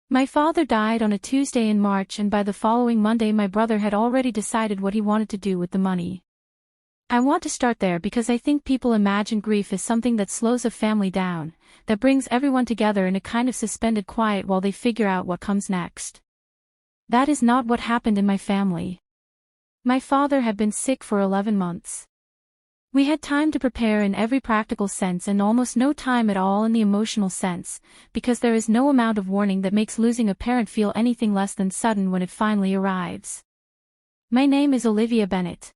My father died on a Tuesday in March, and by the following Monday my brother had already decided what he wanted to do with the money. I want to start there because I think people imagine grief as something that slows a family down, that brings everyone together in a kind of suspended quiet while they figure out what comes next. That is not what happened in my family. My father had been sick for 11 months. We had time to prepare in every practical sense and almost no time at all in the emotional sense, because there is no amount of warning that makes losing a parent feel anything less than sudden when it finally arrives. My name is Olivia Bennett.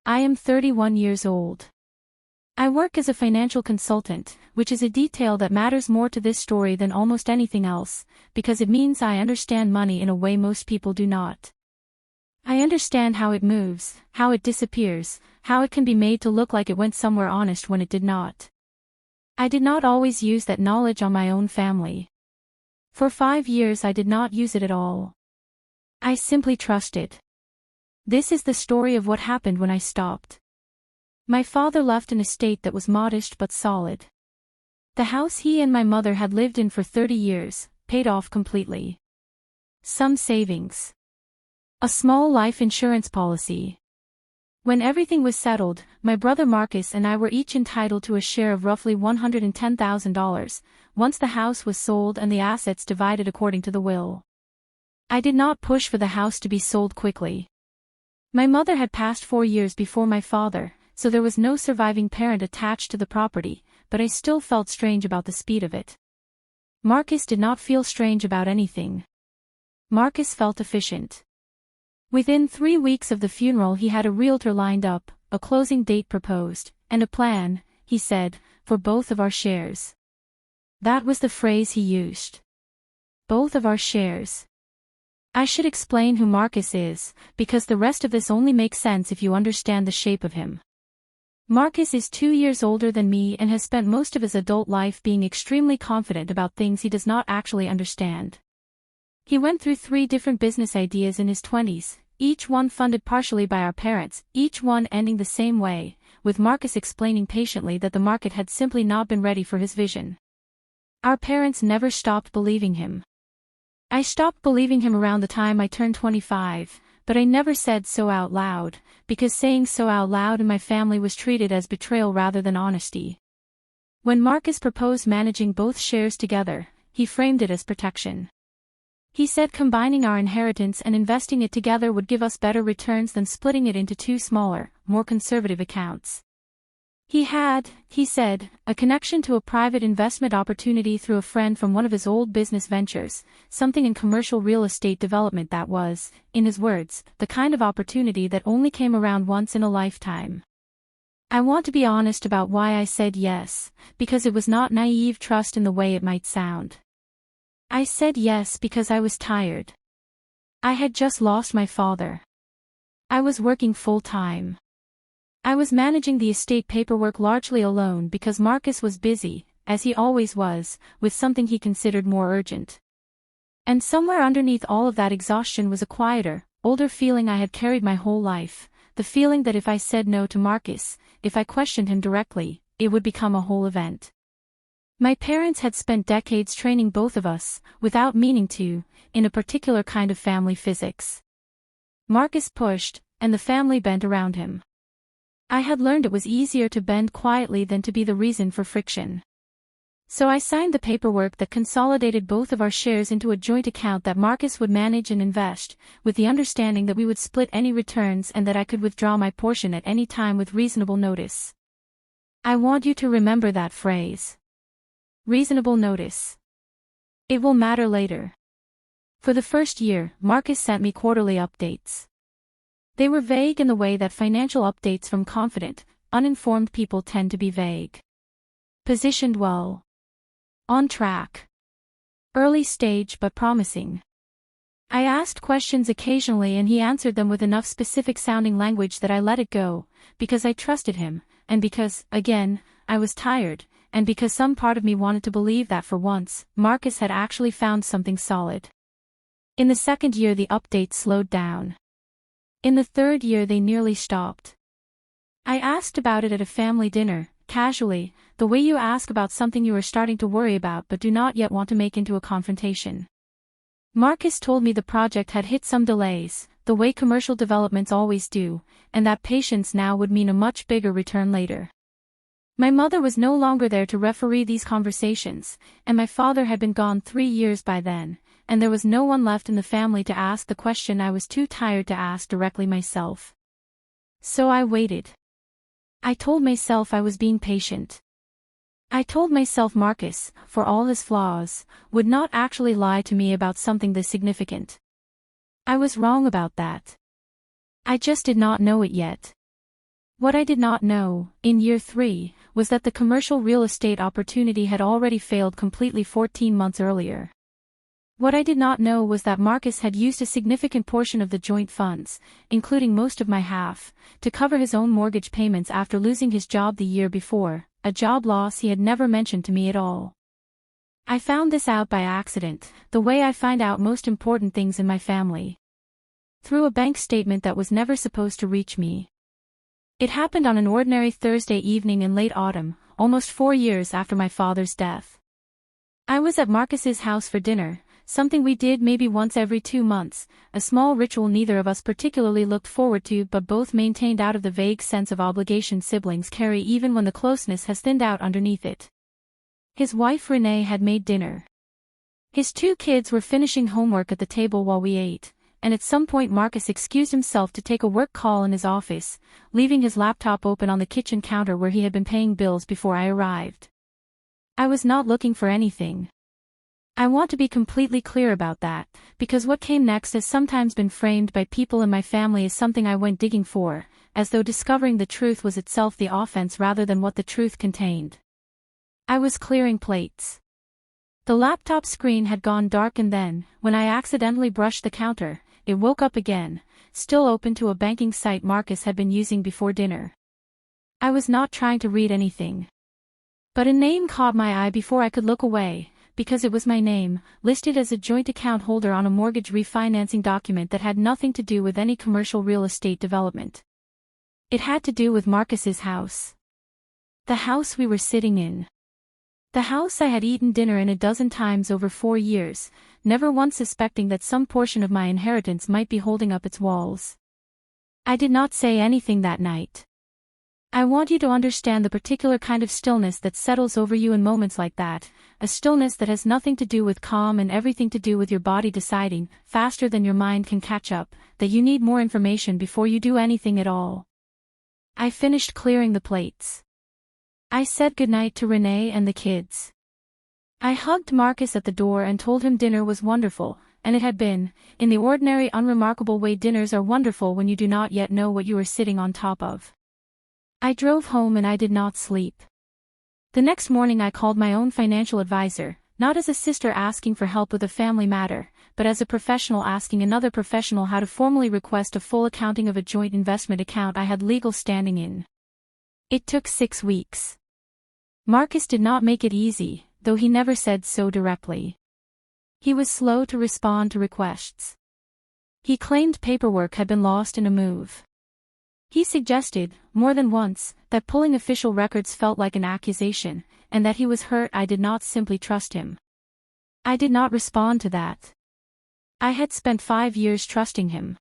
I am 31 years old. I work as a financial consultant, which is a detail that matters more to this story than almost anything else, because it means I understand money in a way most people do not. I understand how it moves, how it disappears, how it can be made to look like it went somewhere honest when it did not. I did not always use that knowledge on my own family. For 5 years I did not use it at all. I simply trusted. This is the story of what happened when I stopped. My father left an estate that was modest but solid. The house he and my mother had lived in for 30 years, paid off completely. Some savings. A small life insurance policy. When everything was settled, my brother Marcus and I were each entitled to a share of roughly $110,000, once the house was sold and the assets divided according to the will. I did not push for the house to be sold quickly. My mother had passed 4 years before my father, so there was no surviving parent attached to the property, but I still felt strange about the speed of it. Marcus did not feel strange about anything. Marcus felt efficient. Within 3 weeks of the funeral he had a realtor lined up, a closing date proposed, and a plan, he said, for both of our shares. That was the phrase he used. Both of our shares. I should explain who Marcus is, because the rest of this only makes sense if you understand the shape of him. Marcus is 2 years older than me and has spent most of his adult life being extremely confident about things he does not actually understand. He went through 3 different business ideas in his 20s, each one funded partially by our parents, each one ending the same way, with Marcus explaining patiently that the market had simply not been ready for his vision. Our parents never stopped believing him. I stopped believing him around the time I turned 25, but I never said so out loud, because saying so out loud in my family was treated as betrayal rather than honesty. When Marcus proposed managing both shares together, he framed it as protection. He said combining our inheritance and investing it together would give us better returns than splitting it into 2 smaller, more conservative accounts. He said, a connection to a private investment opportunity through a friend from one of his old business ventures, something in commercial real estate development that was, in his words, the kind of opportunity that only came around once in a lifetime. I want to be honest about why I said yes, because it was not naive trust in the way it might sound. I said yes because I was tired. I had just lost my father. I was working full-time. I was managing the estate paperwork largely alone because Marcus was busy, as he always was, with something he considered more urgent. And somewhere underneath all of that exhaustion was a quieter, older feeling I had carried my whole life, the feeling that if I said no to Marcus, if I questioned him directly, it would become a whole event. My parents had spent decades training both of us, without meaning to, in a particular kind of family physics. Marcus pushed, and the family bent around him. I had learned it was easier to bend quietly than to be the reason for friction. So I signed the paperwork that consolidated both of our shares into a joint account that Marcus would manage and invest, with the understanding that we would split any returns and that I could withdraw my portion at any time with reasonable notice. I want you to remember that phrase. Reasonable notice. It will matter later. For the first year, Marcus sent me quarterly updates. They were vague in the way that financial updates from confident, uninformed people tend to be vague. Positioned well. On track. Early stage but promising. I asked questions occasionally and he answered them with enough specific-sounding language that I let it go, because I trusted him, and because, again, I was tired, and because some part of me wanted to believe that for once, Marcus had actually found something solid. In the second year the updates slowed down. In the third year they nearly stopped. I asked about it at a family dinner, casually, the way you ask about something you are starting to worry about but do not yet want to make into a confrontation. Marcus told me the project had hit some delays, the way commercial developments always do, and that patience now would mean a much bigger return later. My mother was no longer there to referee these conversations, and my father had been gone 3 years by then, and there was no one left in the family to ask the question I was too tired to ask directly myself. So I waited. I told myself I was being patient. I told myself Marcus, for all his flaws, would not actually lie to me about something this significant. I was wrong about that. I just did not know it yet. What I did not know, in year 3, was that the commercial real estate opportunity had already failed completely 14 months earlier. What I did not know was that Marcus had used a significant portion of the joint funds, including most of my half, to cover his own mortgage payments after losing his job the year before, a job loss he had never mentioned to me at all. I found this out by accident, the way I find out most important things in my family. Through a bank statement that was never supposed to reach me. It happened on an ordinary Thursday evening in late autumn, almost 4 years after my father's death. I was at Marcus's house for dinner, something we did maybe once every 2 months, a small ritual neither of us particularly looked forward to but both maintained out of the vague sense of obligation siblings carry even when the closeness has thinned out underneath it. His wife Renee had made dinner. His 2 kids were finishing homework at the table while we ate, and at some point Marcus excused himself to take a work call in his office, leaving his laptop open on the kitchen counter where he had been paying bills before I arrived. I was not looking for anything. I want to be completely clear about that, because what came next has sometimes been framed by people in my family as something I went digging for, as though discovering the truth was itself the offense rather than what the truth contained. I was clearing plates. The laptop screen had gone dark and then, when I accidentally brushed the counter, it woke up again, still open to a banking site Marcus had been using before dinner. I was not trying to read anything. But a name caught my eye before I could look away, because it was my name, listed as a joint account holder on a mortgage refinancing document that had nothing to do with any commercial real estate development. It had to do with Marcus's house. The house we were sitting in. The house I had eaten dinner in a dozen times over 4 years, never once suspecting that some portion of my inheritance might be holding up its walls. I did not say anything that night. I want you to understand the particular kind of stillness that settles over you in moments like that, a stillness that has nothing to do with calm and everything to do with your body deciding, faster than your mind can catch up, that you need more information before you do anything at all. I finished clearing the plates. I said goodnight to Renee and the kids. I hugged Marcus at the door and told him dinner was wonderful, and it had been, in the ordinary unremarkable way dinners are wonderful when you do not yet know what you are sitting on top of. I drove home and I did not sleep. The next morning I called my own financial advisor, not as a sister asking for help with a family matter, but as a professional asking another professional how to formally request a full accounting of a joint investment account I had legal standing in. It took 6 weeks. Marcus did not make it easy, though he never said so directly. He was slow to respond to requests. He claimed paperwork had been lost in a move. He suggested, more than once, that pulling official records felt like an accusation, and that he was hurt I did not simply trust him. I did not respond to that. I had spent 5 years trusting him.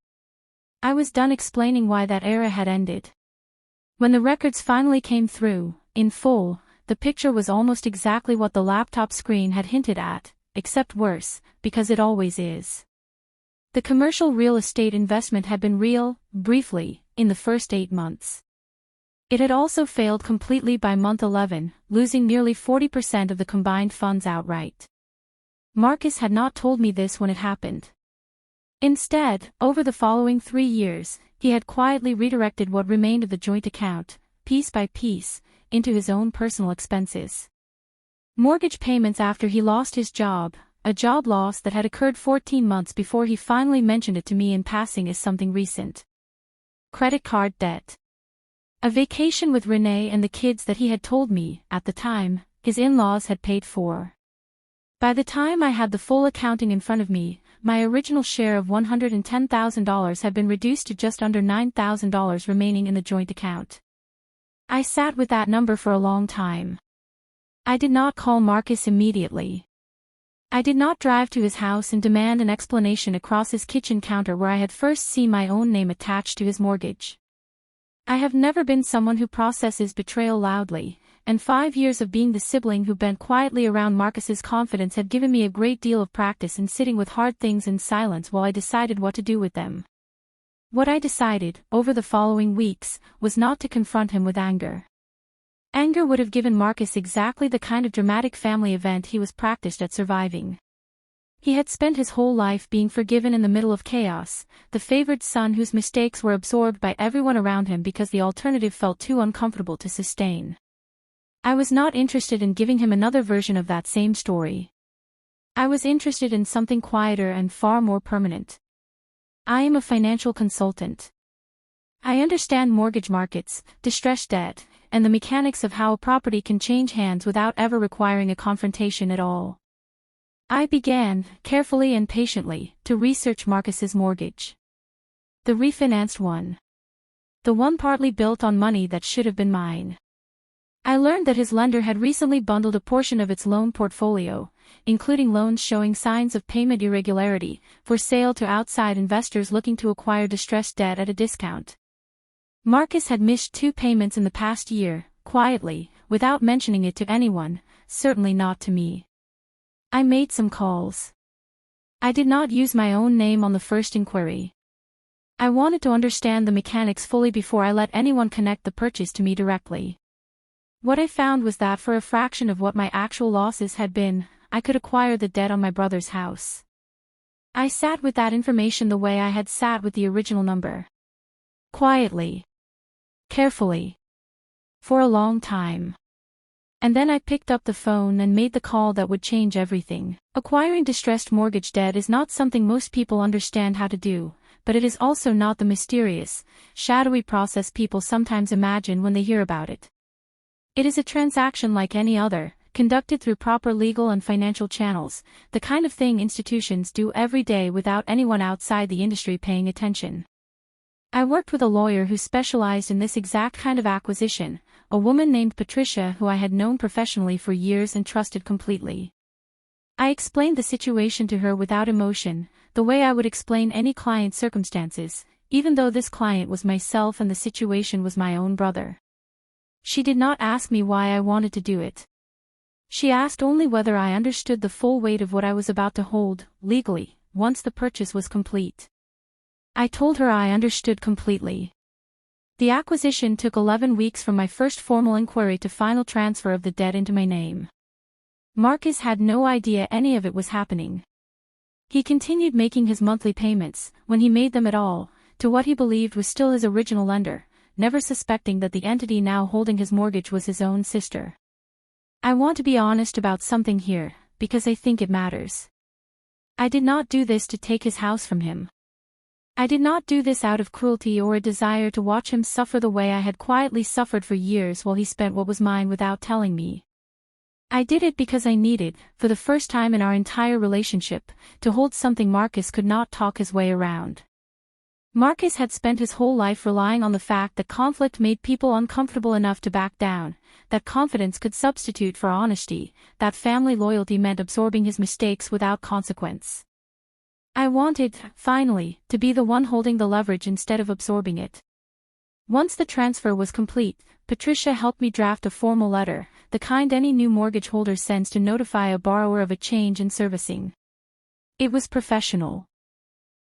I was done explaining why that era had ended. When the records finally came through, in full, the picture was almost exactly what the laptop screen had hinted at, except worse, because it always is. The commercial real estate investment had been real, briefly, in the first 8 months. It had also failed completely by month 11, losing nearly 40% of the combined funds outright. Marcus had not told me this when it happened. Instead, over the following 3 years, he had quietly redirected what remained of the joint account, piece by piece, into his own personal expenses. Mortgage payments after he lost his job, a job loss that had occurred 14 months before he finally mentioned it to me in passing is something recent. Credit card debt. A vacation with Renee and the kids that he had told me, at the time, his in-laws had paid for. By the time I had the full accounting in front of me, my original share of $110,000 had been reduced to just under $9,000 remaining in the joint account. I sat with that number for a long time. I did not call Marcus immediately. I did not drive to his house and demand an explanation across his kitchen counter where I had first seen my own name attached to his mortgage. I have never been someone who processes betrayal loudly, and 5 years of being the sibling who bent quietly around Marcus's confidence had given me a great deal of practice in sitting with hard things in silence while I decided what to do with them. What I decided, over the following weeks, was not to confront him with anger. Anger would have given Marcus exactly the kind of dramatic family event he was practiced at surviving. He had spent his whole life being forgiven in the middle of chaos, the favored son whose mistakes were absorbed by everyone around him because the alternative felt too uncomfortable to sustain. I was not interested in giving him another version of that same story. I was interested in something quieter and far more permanent. I am a financial consultant. I understand mortgage markets, distressed debt, and the mechanics of how a property can change hands without ever requiring a confrontation at all. I began, carefully and patiently, to research Marcus's mortgage. The refinanced one. The one partly built on money that should have been mine. I learned that his lender had recently bundled a portion of its loan portfolio, including loans showing signs of payment irregularity, for sale to outside investors looking to acquire distressed debt at a discount. Marcus had missed 2 payments in the past year, quietly, without mentioning it to anyone, certainly not to me. I made some calls. I did not use my own name on the first inquiry. I wanted to understand the mechanics fully before I let anyone connect the purchase to me directly. What I found was that for a fraction of what my actual losses had been, I could acquire the debt on my brother's house. I sat with that information the way I had sat with the original number. Quietly. Carefully. For a long time. And then I picked up the phone and made the call that would change everything. Acquiring distressed mortgage debt is not something most people understand how to do, but it is also not the mysterious, shadowy process people sometimes imagine when they hear about it. It is a transaction like any other, conducted through proper legal and financial channels, the kind of thing institutions do every day without anyone outside the industry paying attention. I worked with a lawyer who specialized in this exact kind of acquisition, a woman named Patricia who I had known professionally for years and trusted completely. I explained the situation to her without emotion, the way I would explain any client's circumstances, even though this client was myself and the situation was my own brother. She did not ask me why I wanted to do it. She asked only whether I understood the full weight of what I was about to hold, legally, once the purchase was complete. I told her I understood completely. The acquisition took 11 weeks from my first formal inquiry to final transfer of the debt into my name. Marcus had no idea any of it was happening. He continued making his monthly payments, when he made them at all, to what he believed was still his original lender, never suspecting that the entity now holding his mortgage was his own sister. I want to be honest about something here, because I think it matters. I did not do this to take his house from him. I did not do this out of cruelty or a desire to watch him suffer the way I had quietly suffered for years while he spent what was mine without telling me. I did it because I needed, for the first time in our entire relationship, to hold something Marcus could not talk his way around. Marcus had spent his whole life relying on the fact that conflict made people uncomfortable enough to back down, that confidence could substitute for honesty, that family loyalty meant absorbing his mistakes without consequence. I wanted, finally, to be the one holding the leverage instead of absorbing it. Once the transfer was complete, Patricia helped me draft a formal letter, the kind any new mortgage holder sends to notify a borrower of a change in servicing. It was professional.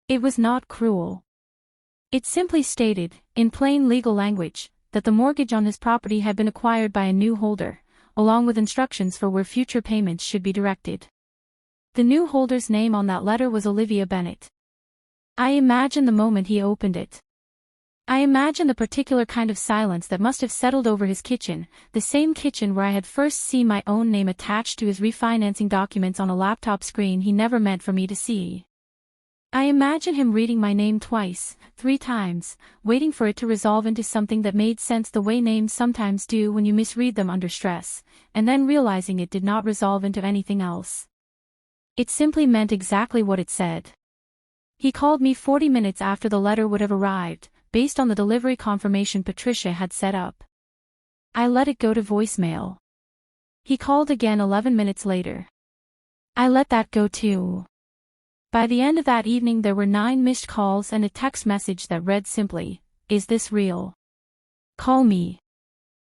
It was not cruel. It simply stated, in plain legal language, that the mortgage on his property had been acquired by a new holder, along with instructions for where future payments should be directed. The new holder's name on that letter was Olivia Bennett. I imagine the moment he opened it. I imagine the particular kind of silence that must have settled over his kitchen, the same kitchen where I had first seen my own name attached to his refinancing documents on a laptop screen he never meant for me to see. I imagine him reading my name twice, 3 times, waiting for it to resolve into something that made sense the way names sometimes do when you misread them under stress, and then realizing it did not resolve into anything else. It simply meant exactly what it said. He called me 40 minutes after the letter would have arrived, based on the delivery confirmation Patricia had set up. I let it go to voicemail. He called again 11 minutes later. I let that go too. By the end of that evening there were 9 missed calls and a text message that read simply, "Is this real? Call me."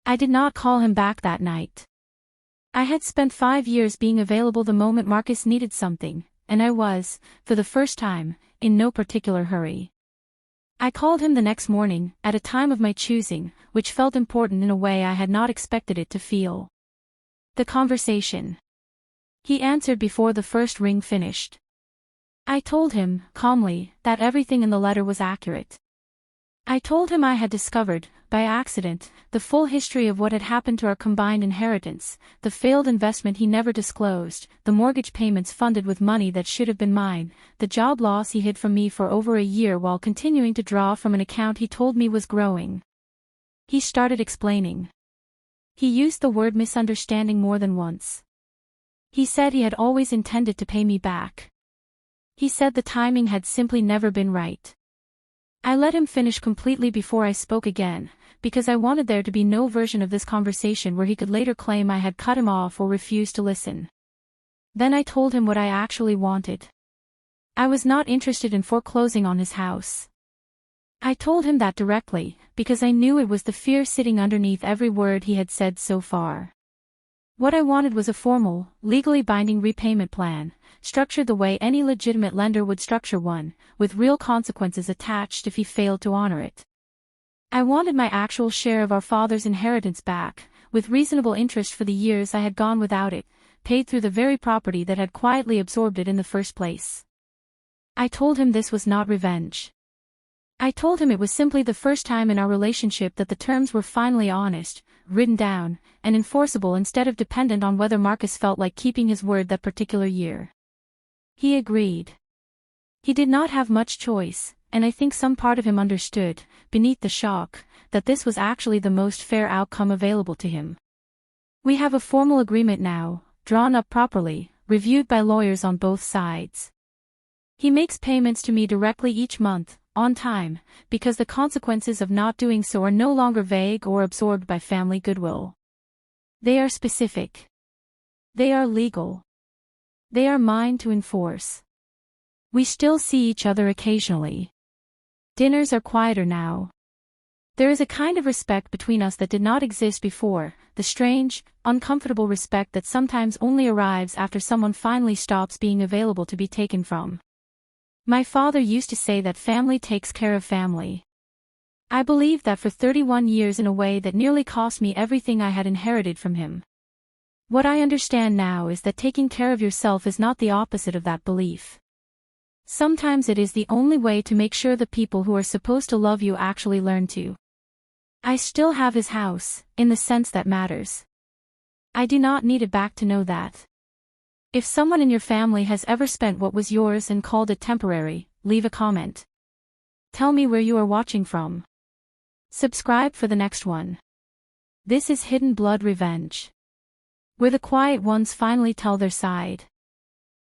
I did not call him back that night. I had spent 5 years being available the moment Marcus needed something, and I was, for the first time, in no particular hurry. I called him the next morning, at a time of my choosing, which felt important in a way I had not expected it to feel. The conversation. He answered before the first ring finished. I told him, calmly, that everything in the letter was accurate. I told him I had discovered, by accident, the full history of what had happened to our combined inheritance, the failed investment he never disclosed, the mortgage payments funded with money that should have been mine, the job loss he hid from me for over a year while continuing to draw from an account he told me was growing. He started explaining. He used the word misunderstanding more than once. He said he had always intended to pay me back. He said the timing had simply never been right. I let him finish completely before I spoke again, because I wanted there to be no version of this conversation where he could later claim I had cut him off or refused to listen. Then I told him what I actually wanted. I was not interested in foreclosing on his house. I told him that directly, because I knew it was the fear sitting underneath every word he had said so far. What I wanted was a formal, legally binding repayment plan, structured the way any legitimate lender would structure one, with real consequences attached if he failed to honor it. I wanted my actual share of our father's inheritance back, with reasonable interest for the years I had gone without it, paid through the very property that had quietly absorbed it in the first place. I told him this was not revenge. I told him it was simply the first time in our relationship that the terms were finally honest, written down, and enforceable instead of dependent on whether Marcus felt like keeping his word that particular year. He agreed. He did not have much choice, and I think some part of him understood, beneath the shock, that this was actually the most fair outcome available to him. We have a formal agreement now, drawn up properly, reviewed by lawyers on both sides. He makes payments to me directly each month, on time, because the consequences of not doing so are no longer vague or absorbed by family goodwill. They are specific. They are legal. They are mine to enforce. We still see each other occasionally. Dinners are quieter now. There is a kind of respect between us that did not exist before, the strange, uncomfortable respect that sometimes only arrives after someone finally stops being available to be taken from. My father used to say that family takes care of family. I believed that for 31 years in a way that nearly cost me everything I had inherited from him. What I understand now is that taking care of yourself is not the opposite of that belief. Sometimes it is the only way to make sure the people who are supposed to love you actually learn to. I still have his house, in the sense that matters. I do not need it back to know that. If someone in your family has ever spent what was yours and called it temporary, leave a comment. Tell me where you are watching from. Subscribe for the next one. This is Hidden Blood Revenge, where the quiet ones finally tell their side.